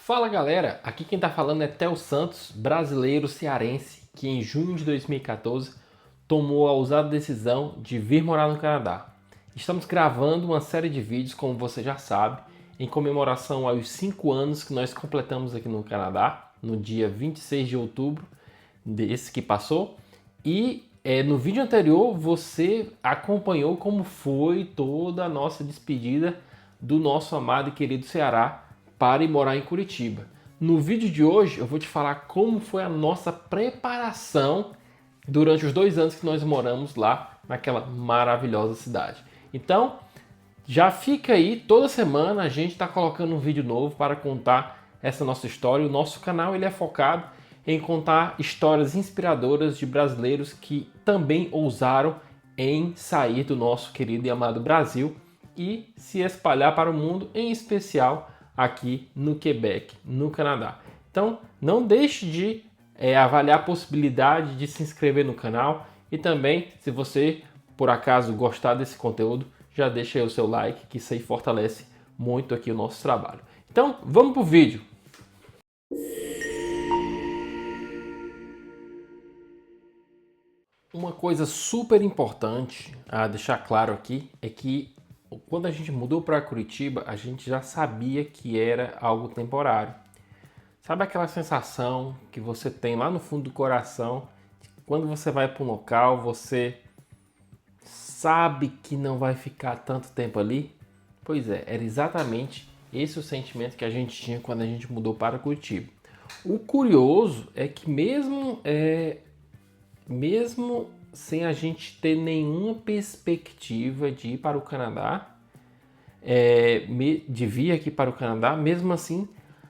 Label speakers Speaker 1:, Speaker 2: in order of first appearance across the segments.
Speaker 1: Fala galera, aqui quem tá falando é Theo Santos, brasileiro cearense, que em junho de 2014 tomou a ousada decisão de vir morar no Canadá. Estamos gravando uma série de vídeos, como você já sabe, em comemoração aos 5 anos que nós completamos aqui no Canadá, no dia 26 de outubro desse que passou. E no vídeo anterior você acompanhou como foi toda a nossa despedida do nosso amado e querido Ceará para ir morar em Curitiba. No vídeo de hoje eu vou te falar como foi a nossa preparação durante os 2 anos que nós moramos lá naquela maravilhosa cidade. Então, já fica aí, toda semana a gente está colocando um vídeo novo para contar essa nossa história. O nosso canal ele é focado em contar histórias inspiradoras de brasileiros que também ousaram em sair do nosso querido e amado Brasil e se espalhar para o mundo, em especial aqui no Quebec, no Canadá. Então, não deixe de avaliar a possibilidade de se inscrever no canal e também, se você por acaso gostar desse conteúdo, já deixa aí o seu like, que isso aí fortalece muito aqui o nosso trabalho. Então, vamos pro vídeo. Uma coisa super importante a deixar claro aqui é que quando a gente mudou para Curitiba, a gente já sabia que era algo temporário. Sabe aquela sensação que você tem lá no fundo do coração, quando você vai para um local, você sabe que não vai ficar tanto tempo ali? Pois é, era exatamente esse o sentimento que a gente tinha quando a gente mudou para Curitiba. O curioso é que mesmo sem a gente ter nenhuma perspectiva de ir para o Canadá, de vir aqui para o Canadá, mesmo assim,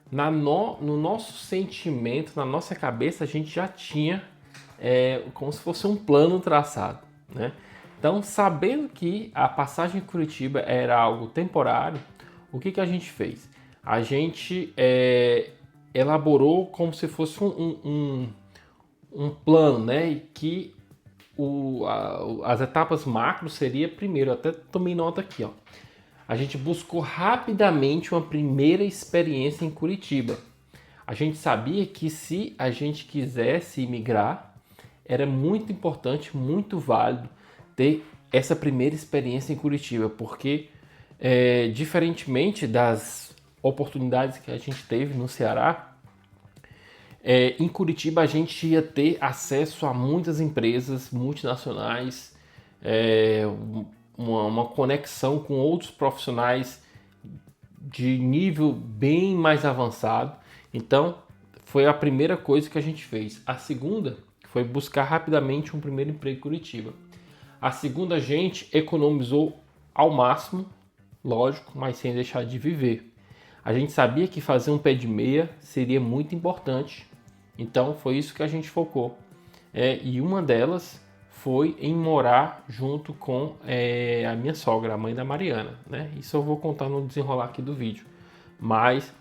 Speaker 1: no nosso sentimento, na nossa cabeça, a gente já tinha como se fosse um plano traçado, né? Então, sabendo que a passagem em Curitiba era algo temporário, o que a gente fez? A gente elaborou como se fosse um plano, né? E que as etapas macro seria primeiro, até tomei nota aqui, ó. A gente buscou rapidamente uma primeira experiência em Curitiba. A gente sabia que se a gente quisesse imigrar, era muito importante, muito válido ter essa primeira experiência em Curitiba, porque diferentemente das oportunidades que a gente teve no Ceará, em Curitiba a gente ia ter acesso a muitas empresas multinacionais, uma conexão com outros profissionais de nível bem mais avançado. Então, foi a primeira coisa que a gente fez. A segunda foi buscar rapidamente um primeiro emprego em Curitiba. A segunda, a gente economizou ao máximo, lógico, mas sem deixar de viver. A gente sabia que fazer um pé de meia seria muito importante, então foi isso que a gente focou. E uma delas foi em morar junto com a minha sogra, a mãe da Mariana, né? Isso eu vou contar no desenrolar aqui do vídeo. Mas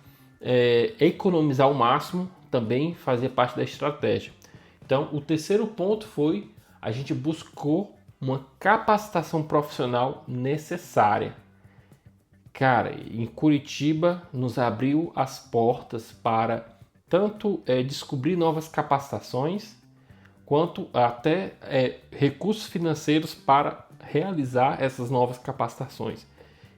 Speaker 1: economizar ao máximo também fazia parte da estratégia. Então, o terceiro ponto foi a gente buscou uma capacitação profissional necessária. Cara, em Curitiba nos abriu as portas para tanto descobrir novas capacitações, quanto até recursos financeiros para realizar essas novas capacitações.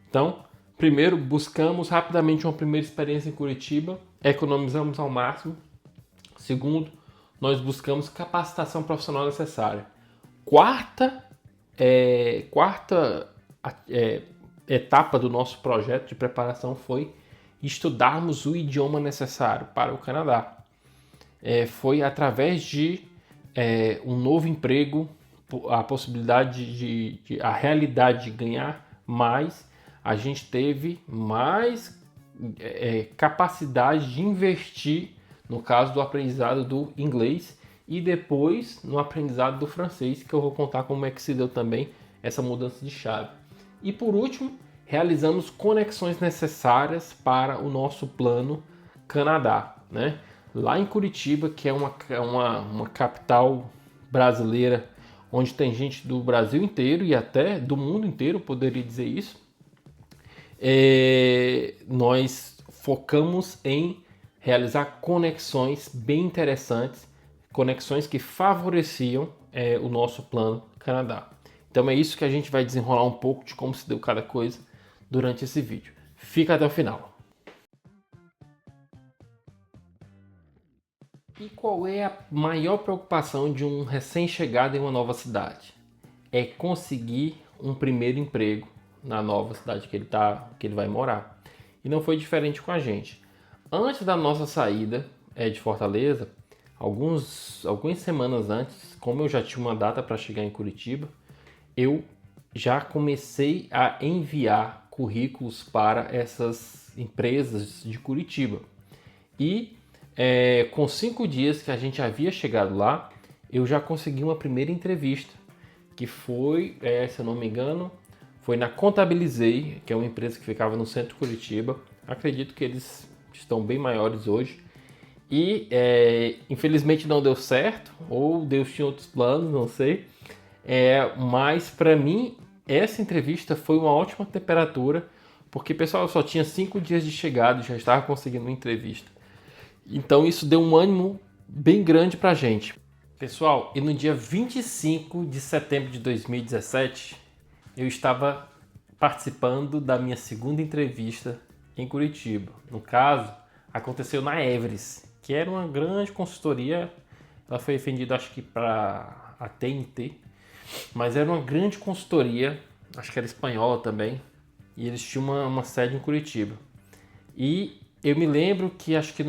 Speaker 1: Então, primeiro, buscamos rapidamente uma primeira experiência em Curitiba, economizamos ao máximo. Segundo, nós buscamos capacitação profissional necessária. Quarta etapa do nosso projeto de preparação foi estudarmos o idioma necessário para o Canadá. Foi através de um novo emprego, a possibilidade a realidade de ganhar mais, a gente teve mais capacidade de investir no caso do aprendizado do inglês e depois no aprendizado do francês, que eu vou contar como é que se deu também essa mudança de chave. E por último, realizamos conexões necessárias para o nosso plano Canadá, né? Lá em Curitiba, que é uma capital brasileira, onde tem gente do Brasil inteiro e até do mundo inteiro, poderia dizer isso, nós focamos em realizar conexões bem interessantes, conexões que favoreciam o nosso plano Canadá. Então é isso que a gente vai desenrolar um pouco de como se deu cada coisa durante esse vídeo. Fica até o final. E qual é a maior preocupação de um recém-chegado em uma nova cidade? É conseguir um primeiro emprego na nova cidade que ele vai morar. E não foi diferente com a gente. Antes da nossa saída de Fortaleza, algumas semanas antes, como eu já tinha uma data para chegar em Curitiba, eu já comecei a enviar currículos para essas empresas de Curitiba. E com 5 dias que a gente havia chegado lá, eu já consegui uma primeira entrevista, que foi, se eu não me engano, foi na Contabilizei, que é uma empresa que ficava no centro de Curitiba. Acredito que eles estão bem maiores hoje. E infelizmente não deu certo, ou Deus tinha outros planos, não sei. Mas para mim, essa entrevista foi uma ótima temperatura, porque pessoal, eu só tinha 5 dias de chegada e já estava conseguindo uma entrevista. Então isso deu um ânimo bem grande pra gente. Pessoal, e no dia 25 de setembro de 2017, eu estava participando da minha segunda entrevista em Curitiba. No caso, aconteceu na Everest, que era uma grande consultoria. Ela foi vendida, acho que para a TNT, mas era uma grande consultoria, acho que era espanhola também, e eles tinham uma sede em Curitiba. E eu me lembro que acho que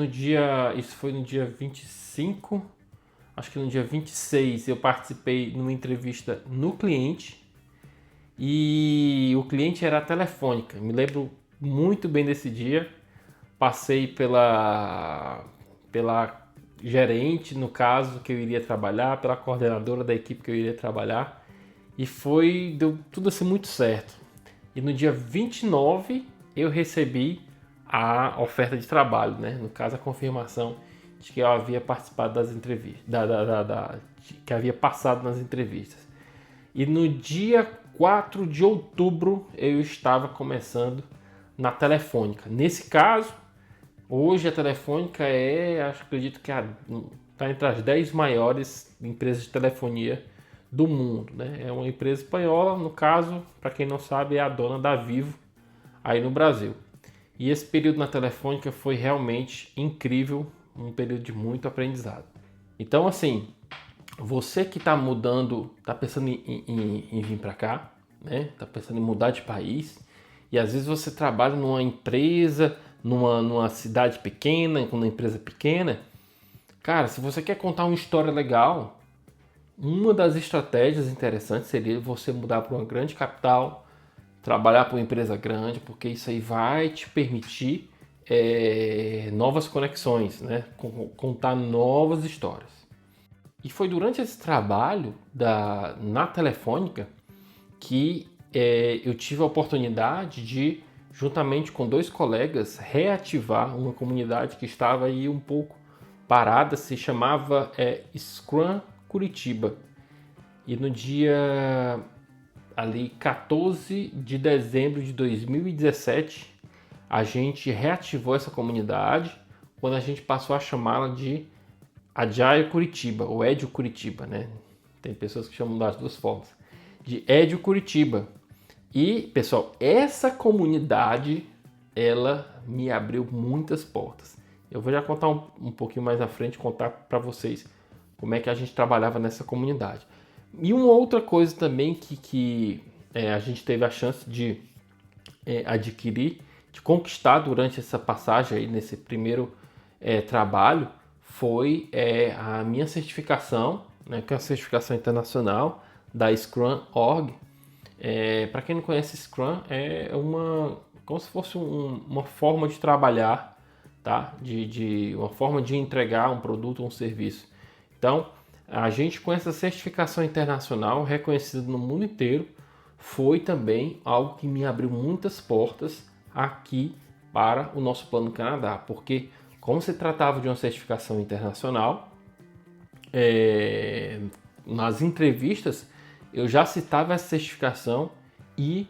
Speaker 1: isso foi no dia 25, acho que no dia 26 eu participei numa entrevista no cliente, e o cliente era a Telefônica. Me lembro muito bem desse dia. Passei pela gerente, no caso, que eu iria trabalhar, pela coordenadora da equipe que eu iria trabalhar, e deu tudo assim muito certo. E no dia 29 eu recebi a oferta de trabalho, né? No caso, a confirmação de que eu havia participado das entrevistas, que havia passado nas entrevistas. E no dia 4 de outubro eu estava começando na Telefônica. Nesse caso, hoje a Telefônica acredito que está entre as 10 maiores empresas de telefonia do mundo, né? É uma empresa espanhola, no caso, para quem não sabe, é a dona da Vivo aí no Brasil. E esse período na Telefônica foi realmente incrível, um período de muito aprendizado. Então, assim, você que está mudando, está pensando em vir para cá, né? Está pensando em mudar de país, e às vezes você trabalha numa empresa, numa cidade pequena, com uma empresa pequena. Cara, se você quer contar uma história legal, uma das estratégias interessantes seria você mudar para uma grande capital, trabalhar para uma empresa grande, porque isso aí vai te permitir novas conexões, né? Contar novas histórias. E foi durante esse trabalho na Telefônica que eu tive a oportunidade de, juntamente com 2 colegas, reativar uma comunidade que estava aí um pouco parada, se chamava Scrum Curitiba. E no dia ali 14 de dezembro de 2017, a gente reativou essa comunidade, quando a gente passou a chamá-la de Agile Curitiba, ou Edio Curitiba, né? Tem pessoas que chamam das duas formas, de Edio Curitiba. E, pessoal, essa comunidade, ela me abriu muitas portas. Eu vou já contar um pouquinho mais à frente, contar para vocês como é que a gente trabalhava nessa comunidade. E uma outra coisa também que a gente teve a chance de adquirir, de conquistar durante essa passagem aí, nesse primeiro trabalho, foi a minha certificação, né, que é uma certificação internacional da Scrum Org. Para quem não conhece, Scrum é como se fosse uma forma de trabalhar, tá? Uma forma de entregar um produto ou um serviço. Então, a gente com essa certificação internacional reconhecida no mundo inteiro, foi também algo que me abriu muitas portas aqui para o nosso plano Canadá, porque como se tratava de uma certificação internacional, nas entrevistas eu já citava essa certificação e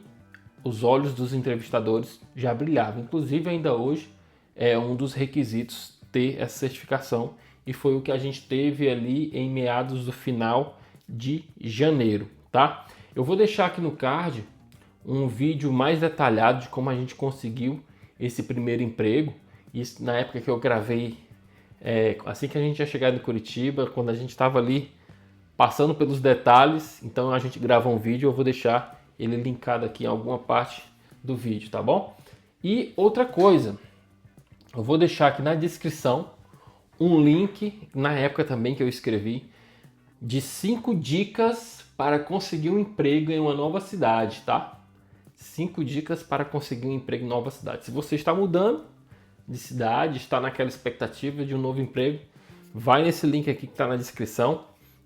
Speaker 1: os olhos dos entrevistadores já brilhavam. Inclusive, ainda hoje é um dos requisitos ter essa certificação, e foi o que a gente teve ali em meados do final de janeiro, tá? Eu vou deixar aqui no card um vídeo mais detalhado de como a gente conseguiu esse primeiro emprego. Isso na época que eu gravei, assim que a gente tinha chegado em Curitiba, quando a gente estava ali passando pelos detalhes. Então a gente grava um vídeo, eu vou deixar ele linkado aqui em alguma parte do vídeo, tá bom? E outra coisa, eu vou deixar aqui na descrição um link, na época também que eu escrevi, de 5 dicas para conseguir um emprego em uma nova cidade, tá? 5 dicas para conseguir um emprego em nova cidade. Se você está mudando de cidade, está naquela expectativa de um novo emprego, vai nesse link aqui que está na descrição,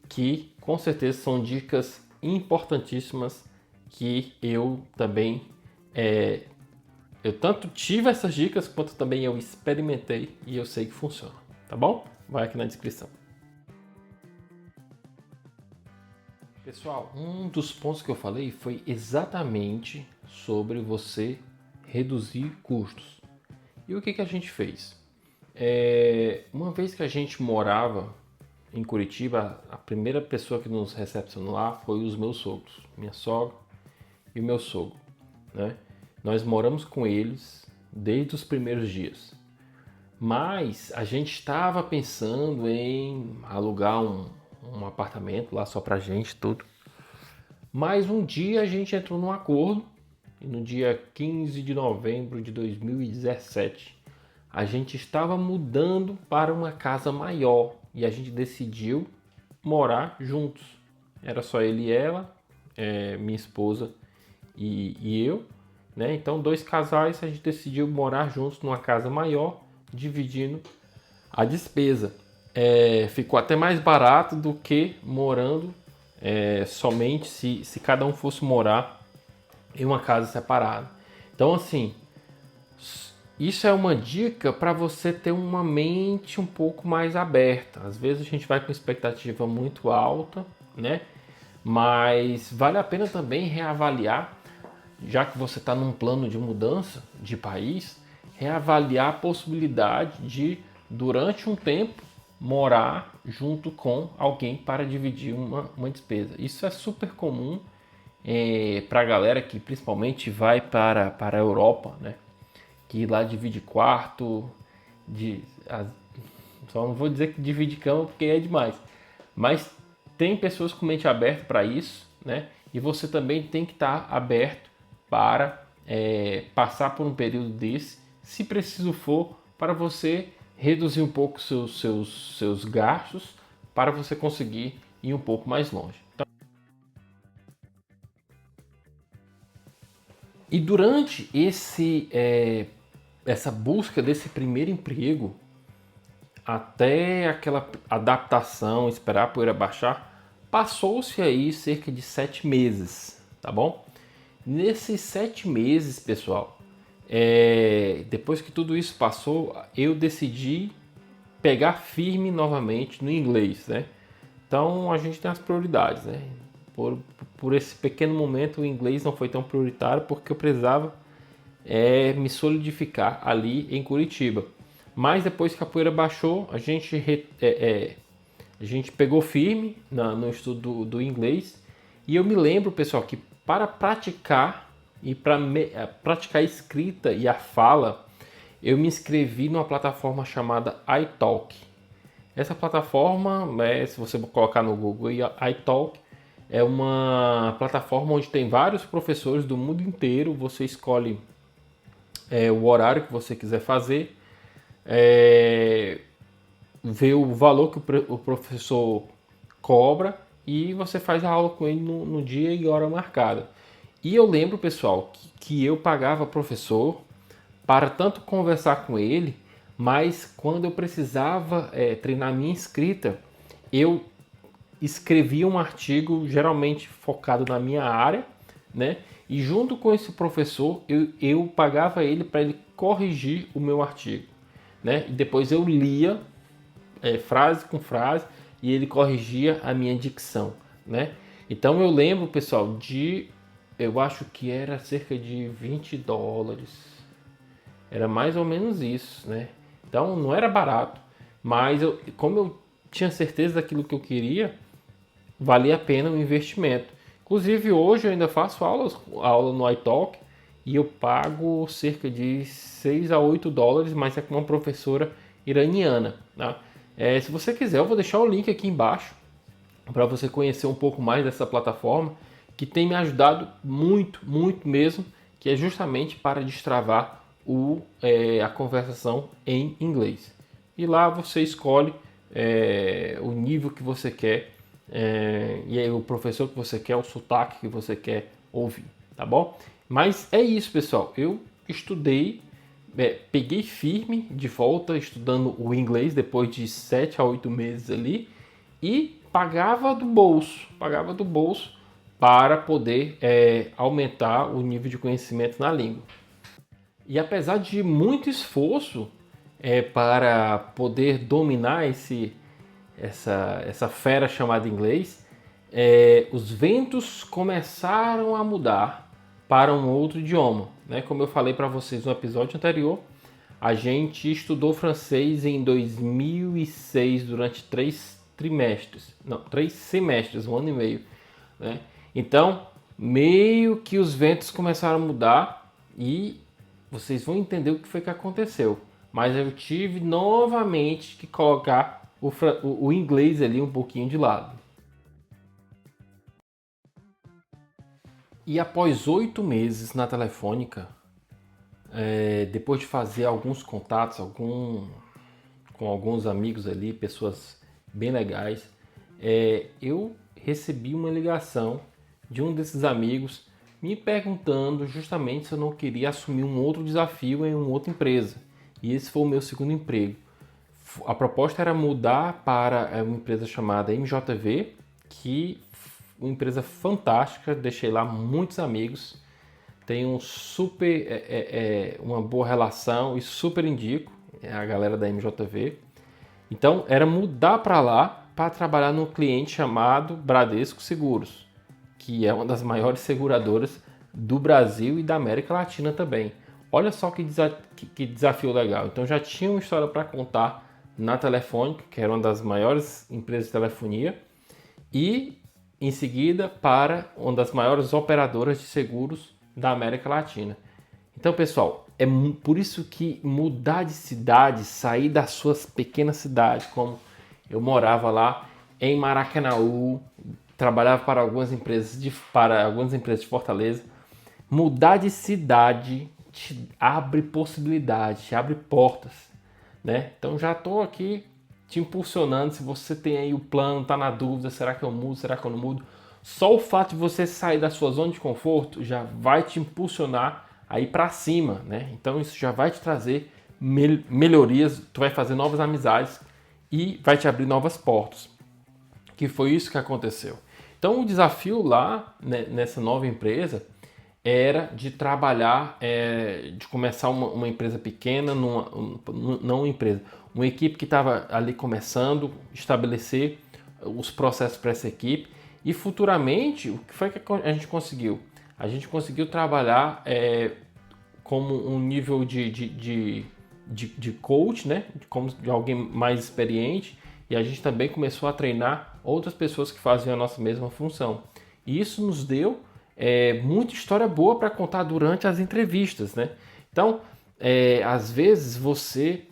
Speaker 1: que com certeza são dicas importantíssimas que eu também eu tanto tive essas dicas quanto também eu experimentei e eu sei que funciona, tá bom? Vai aqui na descrição. Pessoal, um dos pontos que eu falei foi exatamente sobre você reduzir custos. E o que a gente fez? Uma vez que a gente morava em Curitiba, a primeira pessoa que nos recepcionou lá foi os meus sogros, minha sogra e o meu sogro, né? Nós moramos com eles desde os primeiros dias, mas a gente estava pensando em alugar um apartamento lá só pra gente, tudo. Mas um dia a gente entrou num acordo e no dia 15 de novembro de 2017 a gente estava mudando para uma casa maior e a gente decidiu morar juntos. Era só ele e ela, minha esposa e eu, né? Então 2 casais, a gente decidiu morar juntos numa casa maior, dividindo a despesa. Ficou até mais barato do que morando somente se cada um fosse morar em uma casa separada. Então assim, isso é uma dica para você ter uma mente um pouco mais aberta. Às vezes a gente vai com expectativa muito alta, né? Mas vale a pena também reavaliar, já que você está num plano de mudança de país, reavaliar a possibilidade de, durante um tempo, morar junto com alguém para dividir uma despesa. Isso é super comum para a galera que principalmente vai para a Europa, né? Que lá divide quarto, só não vou dizer que divide cama porque é demais, mas tem pessoas com mente aberta para isso, né? E você também tem que estar aberto para passar por um período desse, se preciso for, para você reduzir um pouco seus gastos, para você conseguir ir um pouco mais longe. Então, e durante essa busca desse primeiro emprego, até aquela adaptação, esperar a poeira baixar, passou-se aí cerca de 7 meses, tá bom? Nesses 7 meses, pessoal, depois que tudo isso passou, eu decidi pegar firme novamente no inglês, né? Então a gente tem as prioridades, né? Por esse pequeno momento o inglês não foi tão prioritário porque eu precisava me solidificar ali em Curitiba. Mas depois que a poeira baixou, a gente pegou firme no estudo do inglês. E eu me lembro, pessoal, que para praticar e para praticar a escrita e a fala, eu me inscrevi numa plataforma chamada iTalk. Essa plataforma, se você colocar no Google iTalk, é uma plataforma onde tem vários professores do mundo inteiro. Você escolhe o horário que você quiser fazer, vê o valor que o professor cobra e você faz a aula com ele no dia e hora marcada. E eu lembro, pessoal, que eu pagava professor para tanto conversar com ele, mas quando eu precisava treinar minha escrita, eu escrevia um artigo geralmente focado na minha área, né? E junto com esse professor, eu pagava ele para ele corrigir o meu artigo, né? E depois eu lia frase com frase e ele corrigia a minha dicção, né? Então eu lembro, pessoal, eu acho que era cerca de $20. Era mais ou menos isso, né? Então não era barato, mas como eu tinha certeza daquilo que eu queria, valia a pena o investimento. Inclusive hoje eu ainda faço aula no iTalk e eu pago cerca de 6 a 8 dólares, mas é com uma professora iraniana. Tá? Se você quiser, eu vou deixar o link aqui embaixo para você conhecer um pouco mais dessa plataforma que tem me ajudado muito, muito mesmo, que é justamente para destravar a conversação em inglês. E lá você escolhe o nível que você quer e aí o professor que você quer, o sotaque que você quer ouvir, tá bom? Mas é isso, pessoal. Eu estudei, peguei firme de volta estudando o inglês depois de 7 a 8 meses ali e pagava do bolso para poder aumentar o nível de conhecimento na língua. E apesar de muito esforço para poder dominar essa fera chamada inglês, os ventos começaram a mudar para um outro idioma. Né? Como eu falei para vocês no episódio anterior, a gente estudou francês em 2006 durante 3 semestres, 1 ano e meio. Né? Então, meio que os ventos começaram a mudar e vocês vão entender o que foi que aconteceu. Mas eu tive novamente que colocar o inglês ali um pouquinho de lado. E após 8 meses na Telefônica, depois de fazer alguns contatos com alguns amigos ali, pessoas bem legais, eu recebi uma ligação de um desses amigos me perguntando justamente se eu não queria assumir um outro desafio em uma outra empresa. E esse foi o meu segundo emprego. A proposta era mudar para uma empresa chamada MJV, que é uma empresa fantástica, deixei lá muitos amigos, tenho uma boa relação e super indico a galera da MJV. Então era mudar para lá para trabalhar num cliente chamado Bradesco Seguros, que é uma das maiores seguradoras do Brasil e da América Latina também. Olha só que desafio legal. Então já tinha uma história para contar na Telefônica, que era uma das maiores empresas de telefonia, e em seguida para uma das maiores operadoras de seguros da América Latina. Então, pessoal, é por isso que mudar de cidade, sair das suas pequenas cidades, como eu morava lá em Maracanaú, trabalhava para algumas empresas de Fortaleza, mudar de cidade te abre possibilidades, te abre portas, né? Então já estou aqui te impulsionando. Se você tem aí o plano, tá na dúvida, será que eu mudo, será que eu não mudo? Só o fato de você sair da sua zona de conforto já vai te impulsionar aí para cima, né? Então isso já vai te trazer melhorias, tu vai fazer novas amizades e vai te abrir novas portas. Que foi isso que aconteceu. Então o desafio lá, né, nessa nova empresa, era de trabalhar, de começar uma empresa pequena, não uma empresa, uma equipe que estava ali começando, estabelecer os processos para essa equipe e futuramente, o que foi que a gente conseguiu? A gente conseguiu trabalhar como um nível de coach, né? Como de alguém mais experiente, e a gente também começou a treinar outras pessoas que faziam a nossa mesma função. E isso nos deu muita história boa para contar durante as entrevistas, né? Então, às vezes você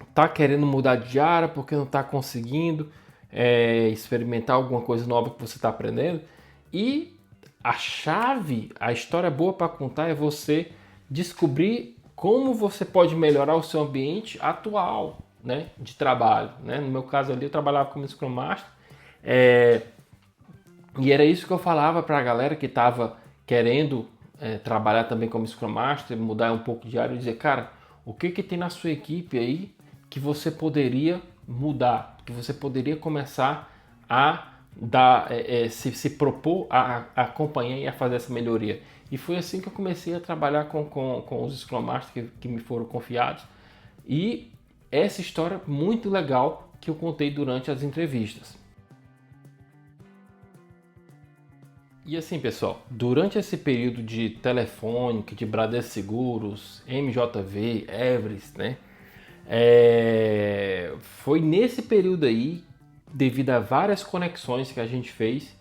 Speaker 1: está querendo mudar de área porque não está conseguindo experimentar alguma coisa nova que você está aprendendo, e a história boa para contar é você descobrir como você pode melhorar o seu ambiente atual, né, de trabalho, né? No meu caso ali eu trabalhava como Scrum Master, e era isso que eu falava para a galera que estava querendo trabalhar também como Scrum Master, mudar um pouco de área e dizer, cara, o que tem na sua equipe aí que você poderia mudar, que você poderia começar a se propor a acompanhar e a fazer essa melhoria. E foi assim que eu comecei a trabalhar com os Scrum Masters que me foram confiados. E essa história muito legal que eu contei durante as entrevistas. E assim, pessoal, durante esse período de Telefônica, de Bradesco Seguros, MJV, Everest, né? Foi nesse período aí, devido a várias conexões que a gente fez,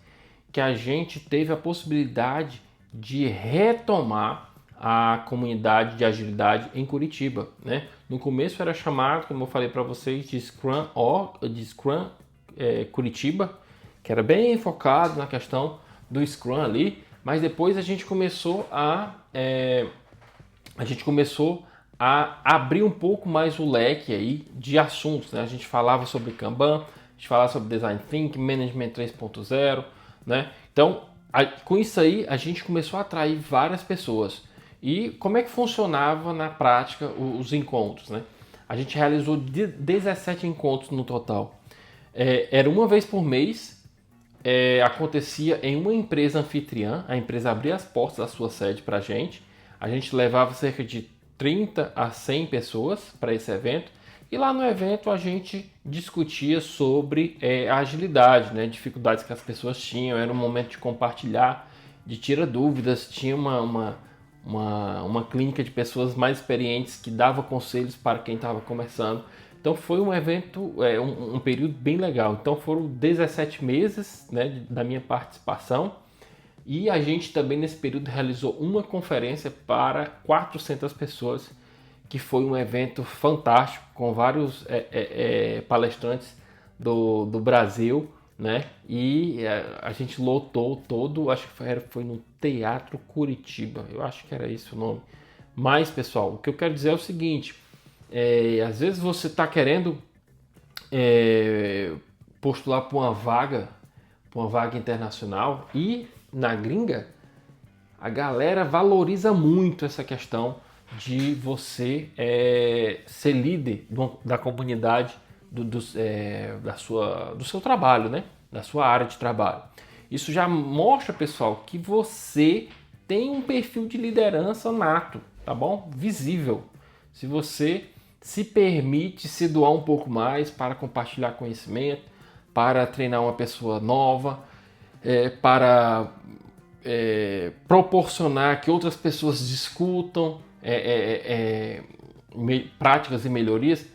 Speaker 1: que a gente teve a possibilidade de retomar a comunidade de agilidade em Curitiba, né? No começo era chamado, como eu falei para vocês, de Scrum Curitiba, que era bem focado na questão do Scrum ali, mas depois a gente começou a abrir um pouco mais o leque aí de assuntos, né? A gente falava sobre Kanban, a gente falava sobre Design Thinking, Management 3.0, né? Então, com isso aí, a gente começou a atrair várias pessoas. E como é que funcionava na prática os encontros, né? A gente realizou 17 encontros no total. Era uma vez por mês, acontecia em uma empresa anfitriã, a empresa abria as portas da sua sede para a gente levava cerca de 30 a 100 pessoas para esse evento, e lá no evento a gente discutia sobre a agilidade, né, dificuldades que as pessoas tinham, era um momento de compartilhar, de tirar dúvidas, tinha uma clínica de pessoas mais experientes que dava conselhos para quem estava começando. Então foi um evento, um período bem legal. Então foram 17 meses, né, da minha participação, e a gente também nesse período realizou uma conferência para 400 pessoas, que foi um evento fantástico, com vários palestrantes do Brasil, né? E a gente lotou todo, acho que foi no Teatro Curitiba, eu acho que era esse o nome. Mas, pessoal, o que eu quero dizer é o seguinte, às vezes você está querendo postular para uma vaga internacional, e na gringa a galera valoriza muito essa questão de você ser líder da comunidade do seu trabalho, né? Da sua área de trabalho. Isso já mostra, pessoal, que você tem um perfil de liderança nato, tá bom? Visível. Se você se permite se doar um pouco mais para compartilhar conhecimento, para treinar uma pessoa nova, para proporcionar que outras pessoas discutam práticas e melhorias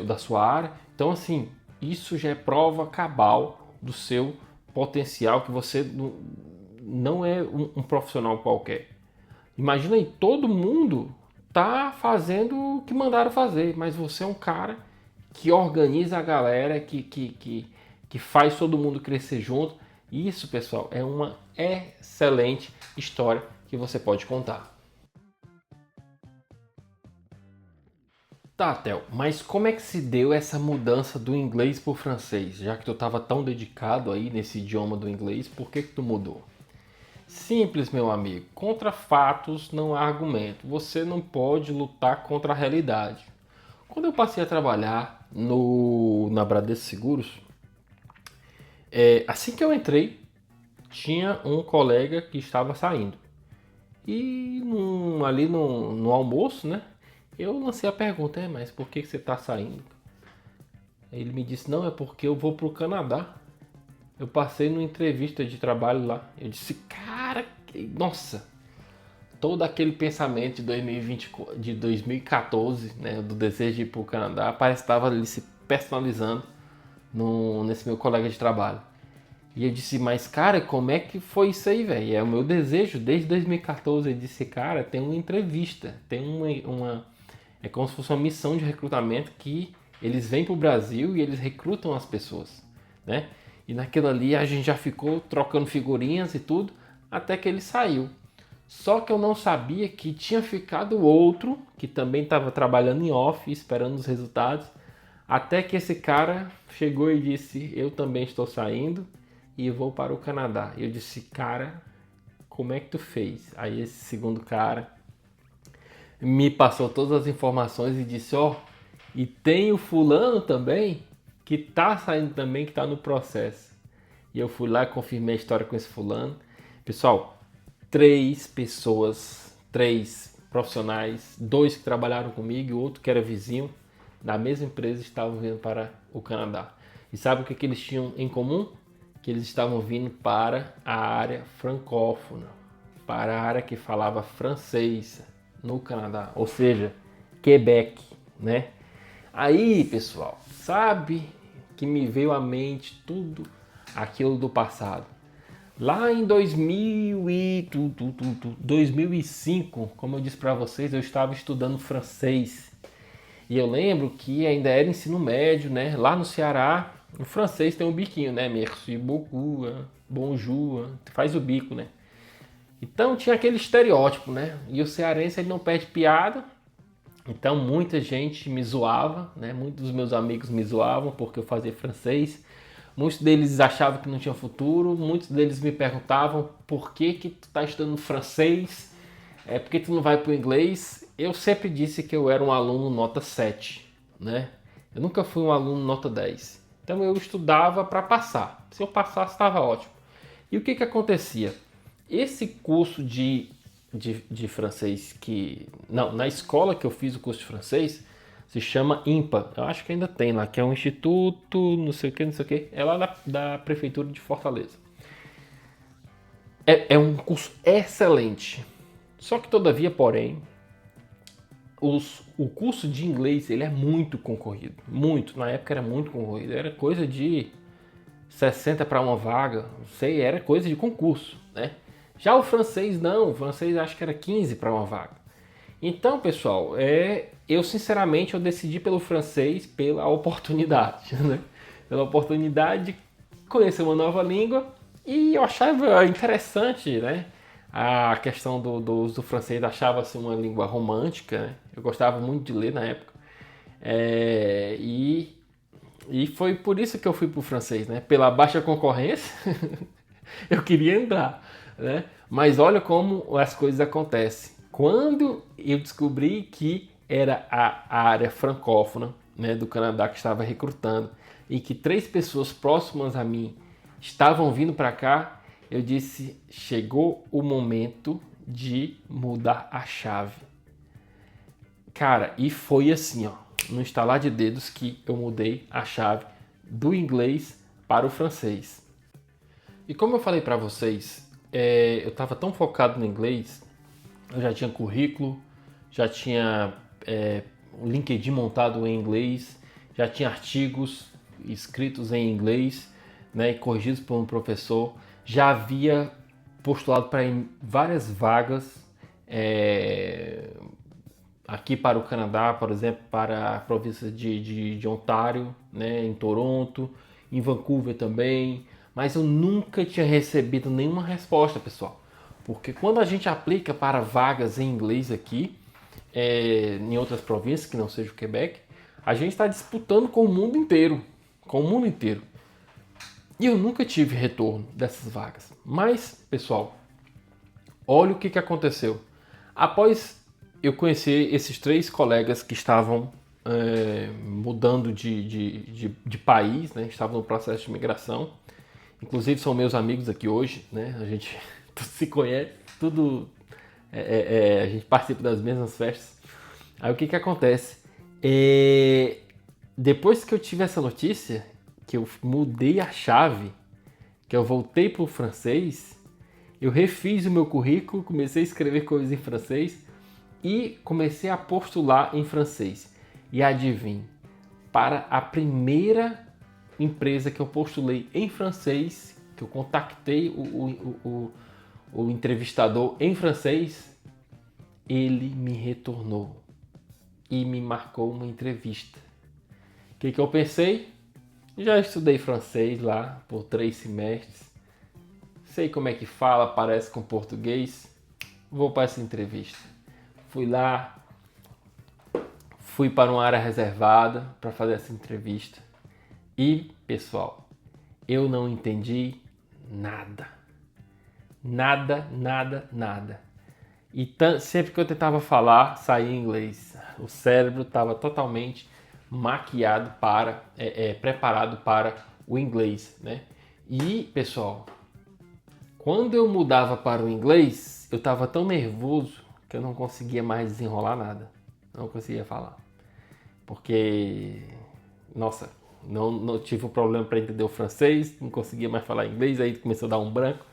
Speaker 1: da sua área. Então, assim, isso já é prova cabal do seu potencial, que você não é um profissional qualquer. Imagina aí, todo mundo tá fazendo o que mandaram fazer, mas você é um cara que organiza a galera, que faz todo mundo crescer junto. Isso, pessoal, é uma excelente história que você pode contar. Tá, Theo, mas como é que se deu essa mudança do inglês para o francês? Já que tu estava tão dedicado aí nesse idioma do inglês, por que tu mudou? Simples, meu amigo. Contra fatos não há argumento. Você não pode lutar contra a realidade. Quando eu passei a trabalhar na Bradesco Seguros, assim que eu entrei, tinha um colega que estava saindo. E ali no almoço, né? Eu lancei a pergunta, mas por que você está saindo? Ele me disse, não, é porque eu vou para o Canadá. Eu passei numa entrevista de trabalho lá. Eu disse, cara, nossa, todo aquele pensamento de 2020, de 2014, né, do desejo de ir para o Canadá, parece que estava ali se personalizando nesse meu colega de trabalho. E eu disse, mas cara, como é que foi isso aí, velho? É o meu desejo desde 2014. Ele disse, cara, tem uma entrevista, tem é como se fosse uma missão de recrutamento, que eles vêm para o Brasil e eles recrutam as pessoas, né? E naquilo ali a gente já ficou trocando figurinhas e tudo, até que ele saiu. Só que eu não sabia que tinha ficado outro, que também estava trabalhando em off, esperando os resultados, até que esse cara chegou e disse, eu também estou saindo e vou para o Canadá. E eu disse, cara, como é que tu fez? Aí esse segundo cara me passou todas as informações e disse, e tem o fulano também, que tá saindo também, que tá no processo. E eu fui lá e confirmei a história com esse fulano. Pessoal, 3 pessoas, 3 profissionais, 2 que trabalharam comigo e outro que era vizinho da mesma empresa, estavam vindo para o Canadá. E sabe o que eles tinham em comum? Que eles estavam vindo para a área francófona, para a área que falava francês no Canadá, ou seja, Quebec, né? Aí, pessoal, sabe que me veio à mente tudo aquilo do passado. Lá em 2005, como eu disse para vocês, eu estava estudando francês. E eu lembro que ainda era ensino médio, né? Lá no Ceará, o francês tem um biquinho, né? Merci beaucoup, bonjour, faz o bico, né? Então tinha aquele estereótipo, né? E o cearense ele não perde piada. Então muita gente me zoava, né? Muitos dos meus amigos me zoavam porque eu fazia francês. Muitos deles achavam que não tinha futuro. Muitos deles me perguntavam por que que tu tá estudando francês? Por que tu não vai para o inglês? Eu sempre disse que eu era um aluno nota 7, né? Eu nunca fui um aluno nota 10. Então eu estudava para passar. Se eu passasse, estava ótimo. E o que que acontecia? Esse curso de francês que... Não, na escola que eu fiz o curso de francês, se chama IMPA. Eu acho que ainda tem lá, que é um instituto, não sei o que, não sei o que. É lá da Prefeitura de Fortaleza. É um curso excelente. Só que, todavia, porém, o curso de inglês ele é muito concorrido. Muito. Na época era muito concorrido. Era coisa de 60 para uma vaga. Não sei, era coisa de concurso, né? Já o francês não. O francês acho que era 15 para uma vaga. Então, pessoal, eu sinceramente eu decidi pelo francês pela oportunidade, né? Pela oportunidade de conhecer uma nova língua e eu achava interessante, né? A questão do francês, achava-se uma língua romântica, né? Eu gostava muito de ler na época. E foi por isso que eu fui para o francês, né? Pela baixa concorrência, eu queria entrar, né? Mas olha como as coisas acontecem. Quando eu descobri que era a área francófona, né, do Canadá que estava recrutando e que 3 pessoas próximas a mim estavam vindo para cá, eu disse, chegou o momento de mudar a chave. Cara, e foi assim, ó, no estalar de dedos que eu mudei a chave do inglês para o francês. E como eu falei para vocês, eu estava tão focado no inglês, eu já tinha currículo, já tinha o LinkedIn montado em inglês, já tinha artigos escritos em inglês, né, e corrigidos por um professor, já havia postulado para várias vagas aqui para o Canadá, por exemplo, para a província de Ontário, né, em Toronto, em Vancouver também, mas eu nunca tinha recebido nenhuma resposta, pessoal. Porque quando a gente aplica para vagas em inglês aqui, em outras províncias que não seja o Quebec, a gente está disputando com o mundo inteiro. Com o mundo inteiro. E eu nunca tive retorno dessas vagas. Mas, pessoal, olha o que aconteceu. Após eu conhecer esses 3 colegas que estavam mudando de país, né? Estavam no processo de migração. Inclusive são meus amigos aqui hoje, né? A gente se conhece, tudo. A gente participa das mesmas festas. Aí o que acontece? Depois que eu tive essa notícia, que eu mudei a chave, que eu voltei para o francês, eu refiz o meu currículo, comecei a escrever coisas em francês e comecei a postular em francês. E adivinhe, para a primeira empresa que eu postulei em francês, que eu contactei o entrevistador em francês, ele me retornou e me marcou uma entrevista. O que eu pensei? Já estudei francês lá por 3 semestres, sei como é que fala, parece com português, vou para essa entrevista. Fui lá, fui para uma área reservada para fazer essa entrevista e, pessoal, eu não entendi nada. Nada. E sempre que eu tentava falar, saía em inglês. O cérebro estava totalmente maquiado preparado para o inglês, né? E, pessoal, quando eu mudava para o inglês, eu estava tão nervoso que eu não conseguia mais desenrolar nada. Não conseguia falar. Porque, nossa, não tive um problema para entender o francês, não conseguia mais falar inglês, aí começou a dar um branco.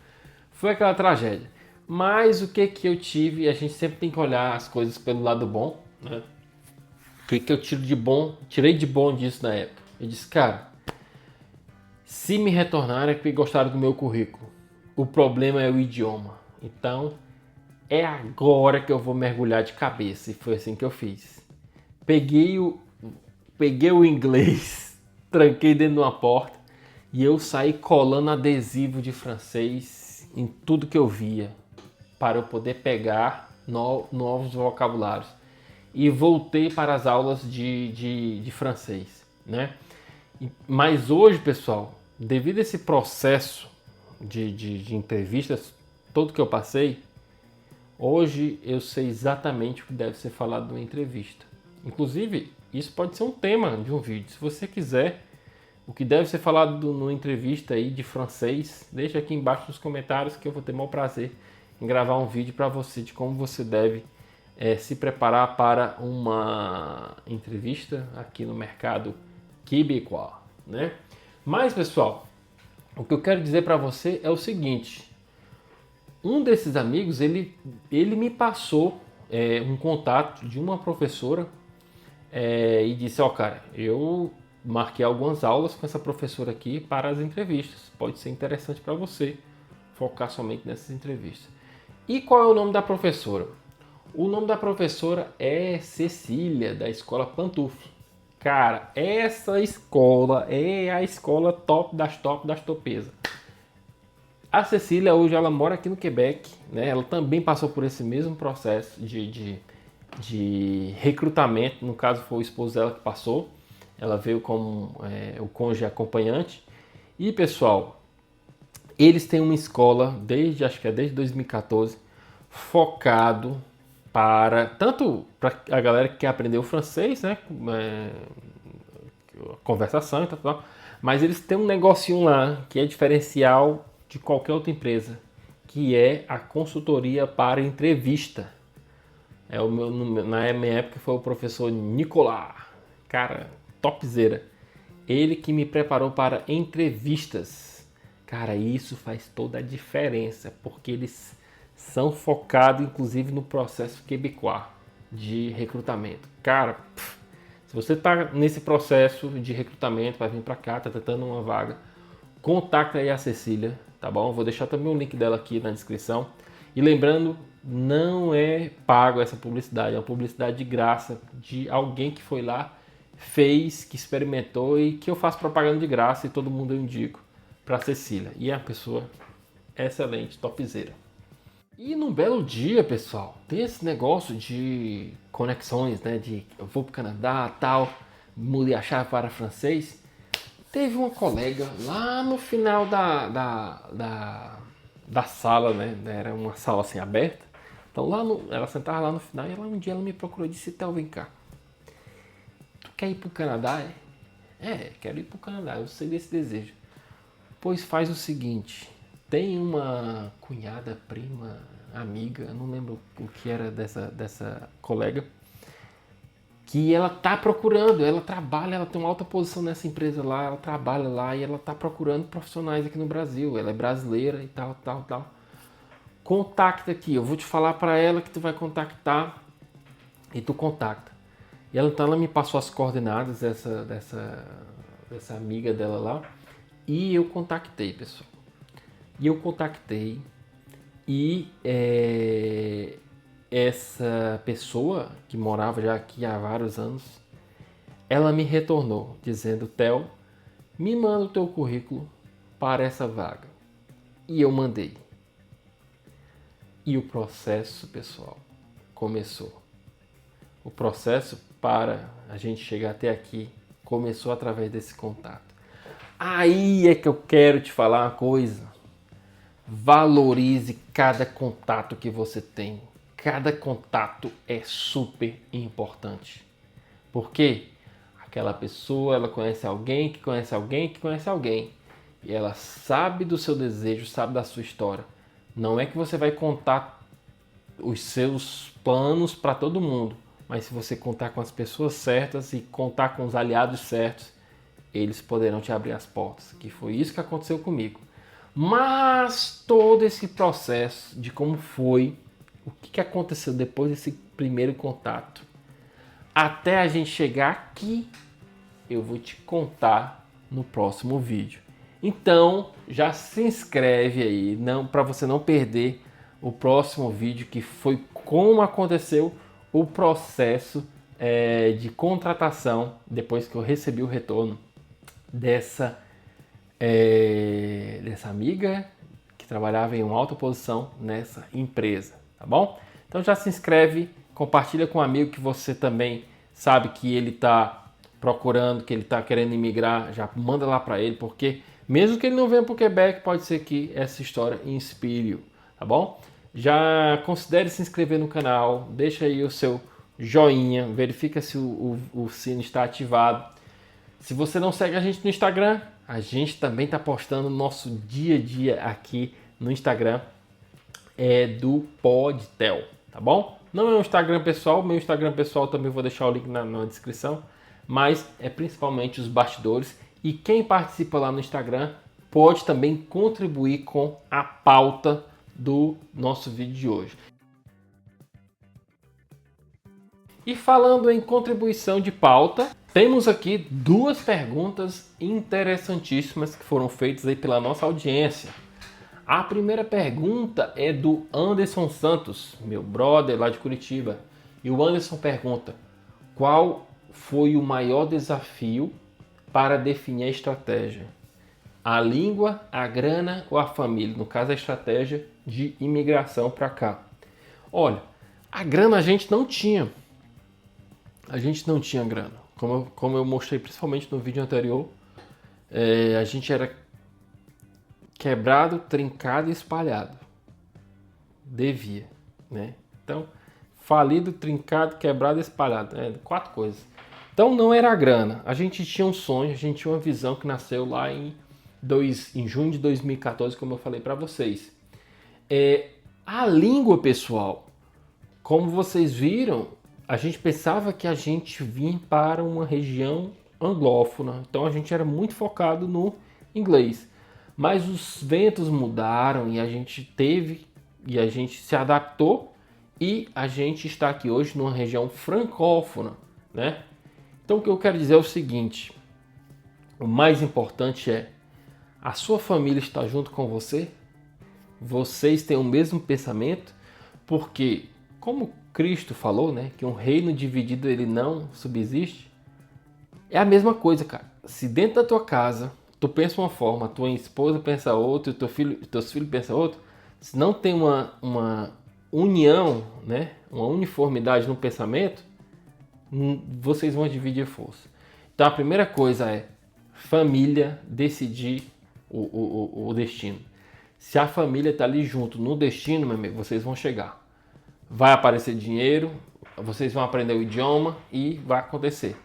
Speaker 1: Foi aquela tragédia. Mas o que eu tive, a gente sempre tem que olhar as coisas pelo lado bom, né? que eu tiro de bom, tirei de bom disso na época? Eu disse, cara, se me retornar é porque gostaram do meu currículo. O problema é o idioma. Então, é agora que eu vou mergulhar de cabeça. E foi assim que eu fiz. Peguei o inglês, tranquei dentro de uma porta e eu saí colando adesivo de francês em tudo que eu via para eu poder pegar novos vocabulários. E voltei para as aulas de francês, né? Mas hoje, pessoal, devido a esse processo de entrevistas, todo que eu passei, hoje eu sei exatamente o que deve ser falado numa entrevista. Inclusive, isso pode ser um tema de um vídeo. Se você quiser o que deve ser falado numa entrevista aí de francês, deixa aqui embaixo nos comentários que eu vou ter o maior prazer em gravar um vídeo para você de como você deve se preparar para uma entrevista aqui no mercado québécois, né? Mas, pessoal, o que eu quero dizer para você é o seguinte: um desses amigos, ele me passou um contato de uma professora e disse, ó, cara, eu marquei algumas aulas com essa professora aqui para as entrevistas. Pode ser interessante para você focar somente nessas entrevistas. E qual é o nome da professora? O nome da professora é Cecília, da escola Pantoufle. Cara, essa escola é a escola top das topezas. A Cecília hoje ela mora aqui no Quebec, né? Ela também passou por esse mesmo processo de recrutamento. No caso foi o esposo dela que passou. Ela veio como o cônjuge acompanhante. E pessoal, eles têm uma escola acho que é desde 2014, focado tanto para a galera que quer aprender o francês, né? Conversação e tal, mas eles têm um negocinho lá que é diferencial de qualquer outra empresa, que é a consultoria para entrevista. Na minha época foi o professor Nicolas, cara, topzera. Ele que me preparou para entrevistas. Cara, isso faz toda a diferença, porque eles são focados inclusive no processo québécois de recrutamento. Cara, se você está nesse processo de recrutamento, vai vir para cá, tá tentando uma vaga, contacta aí a Cecília, tá bom? Vou deixar também o link dela aqui na descrição. E lembrando, não é pago essa publicidade, é uma publicidade de graça de alguém que foi lá, fez, que experimentou e que eu faço propaganda de graça e todo mundo eu indico para Cecília. E é uma pessoa excelente, topzera. E num belo dia, pessoal, tem esse negócio de conexões, né? De eu vou para o Canadá, tal, mudei a chave para francês. Teve uma colega lá no final da sala, né? Era uma sala assim aberta. Então ela sentava lá no final e um dia ela me procurou e disse, Theo, vem cá. Tu quer ir para o Canadá? Quero ir para o Canadá, eu sei desse desejo. Pois faz o seguinte, tem uma cunhada, prima, amiga, não lembro o que era dessa colega, que ela tá procurando, ela trabalha, ela tem uma alta posição nessa empresa lá, ela trabalha lá e ela tá procurando profissionais aqui no Brasil, ela é brasileira e tal. Contacta aqui, eu vou te falar para ela que tu vai contactar e tu contacta. E ela me passou as coordenadas dessa amiga dela lá e eu contactei, pessoal. E essa pessoa que morava já aqui há vários anos, ela me retornou dizendo, Theo, me manda o teu currículo para essa vaga. E eu mandei. E o processo, pessoal, começou. O processo para a gente chegar até aqui começou através desse contato. Aí é que eu quero te falar uma coisa. Valorize cada contato que você tem. Cada contato é super importante. Por quê? Aquela pessoa, ela conhece alguém, que conhece alguém, que conhece alguém. E ela sabe do seu desejo, sabe da sua história. Não é que você vai contar os seus planos para todo mundo. Mas se você contar com as pessoas certas e contar com os aliados certos, eles poderão te abrir as portas. Que foi isso que aconteceu comigo. Mas todo esse processo de como foi, o que aconteceu depois desse primeiro contato, até a gente chegar aqui, eu vou te contar no próximo vídeo. Então, já se inscreve aí, para você não perder o próximo vídeo, que foi como aconteceu o processo de contratação depois que eu recebi o retorno dessa amiga que trabalhava em uma alta posição nessa empresa, tá bom? Então já se inscreve, compartilha com um amigo que você também sabe que ele está procurando, que ele está querendo imigrar, já manda lá para ele, porque mesmo que ele não venha para o Quebec, pode ser que essa história inspire-o, tá bom? Já considere se inscrever no canal, deixa aí o seu joinha, verifica se o sino está ativado. Se você não segue a gente no Instagram, a gente também está postando nosso dia a dia aqui no Instagram do Podtel, tá bom? Não é um Instagram pessoal, meu Instagram pessoal também vou deixar o link na descrição, mas é principalmente os bastidores, e quem participa lá no Instagram pode também contribuir com a pauta do nosso vídeo de hoje. E falando em contribuição de pauta, temos aqui duas perguntas interessantíssimas que foram feitas aí pela nossa audiência. A primeira pergunta é do Anderson Santos, meu brother lá de Curitiba. E o Anderson pergunta: qual foi o maior desafio para definir a estratégia? A língua, a grana ou a família? No caso, a estratégia de imigração para cá. Olha, a grana a gente não tinha. A gente não tinha grana. Como eu mostrei principalmente no vídeo anterior, a gente era quebrado, trincado e espalhado. Devia, né? Então, falido, trincado, quebrado e espalhado. 4 coisas. Então, não era a grana. A gente tinha um sonho, a gente tinha uma visão que nasceu lá em junho de 2014, como eu falei para vocês. A língua, pessoal, como vocês viram, a gente pensava que a gente vinha para uma região anglófona, então a gente era muito focado no inglês. Mas os ventos mudaram e a gente se adaptou, e a gente está aqui hoje numa região francófona, né? Então o que eu quero dizer é o seguinte: o mais importante é a sua família estar junto com você, vocês têm o mesmo pensamento, porque como Cristo falou, né, que um reino dividido ele não subsiste. É a mesma coisa, cara. Se dentro da tua casa tu pensa uma forma, tua esposa pensa outra, teus filhos pensam outra, se não tem uma união, né, uma uniformidade no pensamento, vocês vão dividir força. Então a primeira coisa é família decidir o destino. Se a família está ali junto no destino, meu amigo, vocês vão chegar. Vai aparecer dinheiro, vocês vão aprender o idioma e vai acontecer.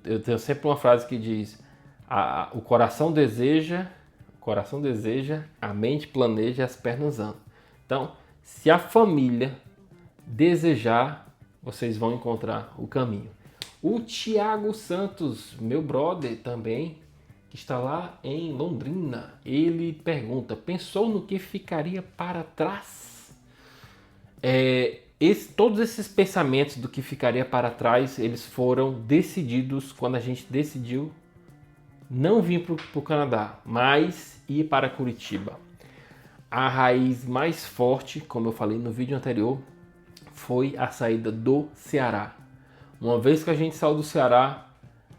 Speaker 1: Eu tenho sempre uma frase que diz: o coração deseja, a mente planeja e as pernas andam. Então, se a família desejar, vocês vão encontrar o caminho. O Thiago Santos, meu brother também, que está lá em Londrina, ele pergunta: pensou no que ficaria para trás? Todos esses pensamentos do que ficaria para trás, eles foram decididos quando a gente decidiu não vir para o Canadá, mas ir para Curitiba. A raiz mais forte, como eu falei no vídeo anterior, foi a saída do Ceará. Uma vez que a gente saiu do Ceará,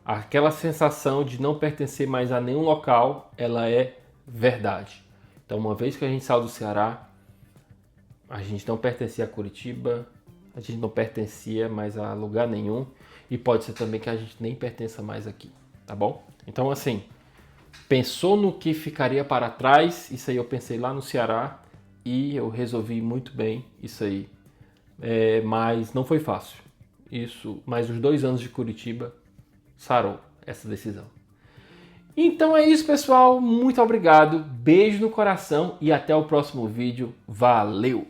Speaker 1: aquela sensação de não pertencer mais a nenhum local, ela é verdade. Então, uma vez que a gente saiu do Ceará, a gente não pertencia a Curitiba, a gente não pertencia mais a lugar nenhum, e pode ser também que a gente nem pertença mais aqui, tá bom? Então, assim, pensou no que ficaria para trás, isso aí eu pensei lá no Ceará, e eu resolvi muito bem isso aí, mas não foi fácil. Mas os 2 anos de Curitiba sarou essa decisão. Então é isso, pessoal. Muito obrigado. Beijo no coração e até o próximo vídeo. Valeu!